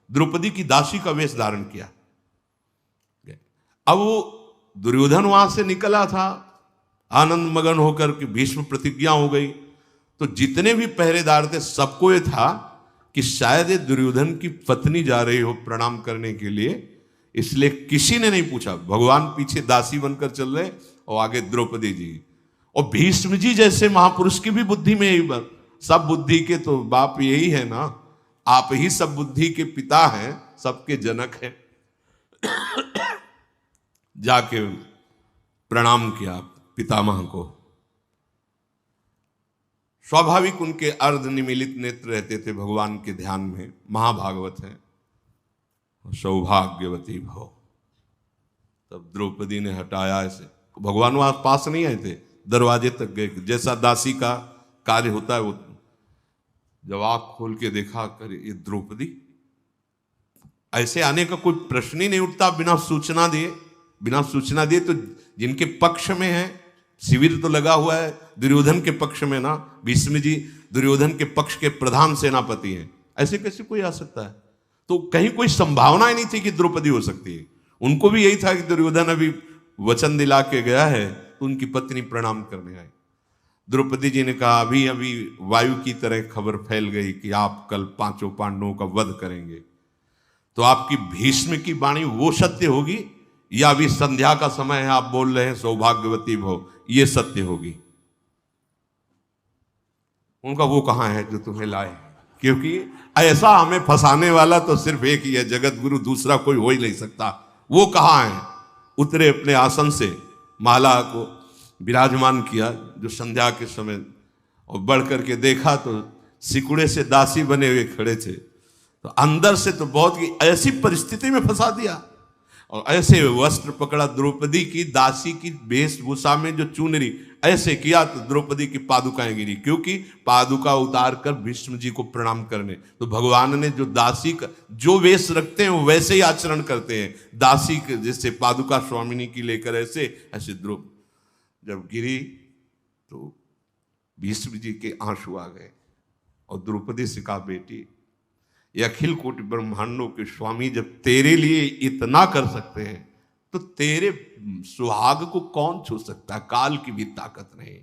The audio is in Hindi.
द्रौपदी की दासी का वेश धारण किया। अब वो दुर्योधन वहां से निकला था आनंद मगन होकर कि भीष्म प्रतिज्ञा हो गई, तो जितने भी पहरेदार थे सबको ये था कि शायद ये दुर्योधन की पत्नी जा रही हो प्रणाम करने के लिए, इसलिए किसी ने नहीं पूछा। भगवान पीछे दासी बनकर चल रहे और आगे द्रौपदी जी। और भीष्म जी जैसे महापुरुष की भी बुद्धि में यही, सब बुद्धि के तो बाप यही है ना, आप ही सब बुद्धि के पिता हैं, सबके जनक हैं। जाके प्रणाम किया पितामह को। स्वाभाविक उनके अर्ध निमीलित नेत्र रहते थे भगवान के ध्यान में। महाभागवत है, सौभाग्यवती भव। तब द्रौपदी ने हटाया ऐसे, भगवान वहां पास नहीं आए थे, दरवाजे तक गए। जैसा दासी का कार्य होता है, वो जब आंख खोल के देखा, करे ये द्रौपदी, ऐसे आने का कोई प्रश्न ही नहीं उठता बिना सूचना दिए। बिना सूचना दिए तो जिनके पक्ष में है, शिविर तो लगा हुआ है दुर्योधन के पक्ष में ना, भीष्म जी दुर्योधन के पक्ष के प्रधान सेनापति हैं, ऐसे कैसे कोई आ सकता है? तो कहीं कोई संभावना ही नहीं थी कि द्रौपदी हो सकती है। उनको भी यही था कि दुर्योधन अभी वचन दिला के गया है तो उनकी पत्नी प्रणाम करने आई। द्रौपदी जी ने कहा, अभी अभी वायु की तरह खबर फैल गई कि आप कल 5 पांडवों का वध करेंगे, तो आपकी भीष्म की वाणी वो सत्य होगी या अभी संध्या का समय है, आप बोल रहे हैं सौभाग्यवती भव, ये सत्य होगी? उनका वो कहां है जो तुम्हें लाए? क्योंकि ऐसा हमें फंसाने वाला तो सिर्फ एक ही है, जगत गुरु, दूसरा कोई हो ही नहीं सकता। वो कहां है? उतरे अपने आसन से, माला को विराजमान किया जो संध्या के समय, और बढ़ करके देखा तो सिकुड़े से दासी बने हुए खड़े थे। तो अंदर से तो बहुत ही ऐसी परिस्थिति में फंसा दिया, और ऐसे वस्त्र पकड़ा द्रौपदी की, दासी की वेशभूषा में जो चुनरी ऐसे किया तो द्रौपदी की पादुकाएं गिरी, क्योंकि पादुका उतार कर भीष्म जी को प्रणाम करने। तो भगवान ने जो दासी का जो वेश रखते हैं वो वैसे ही आचरण करते हैं, दासी के जैसे पादुका स्वामिनी की लेकर ऐसे द्रौपदी जब गिरी तो भीष्म जी के आंसू आ गए। और द्रौपदी से कहा, बेटी, ये अखिल कोटि ब्रह्मांडों के स्वामी जब तेरे लिए इतना कर सकते हैं तो तेरे सुहाग को कौन छू सकता है? काल की भी ताकत नहीं।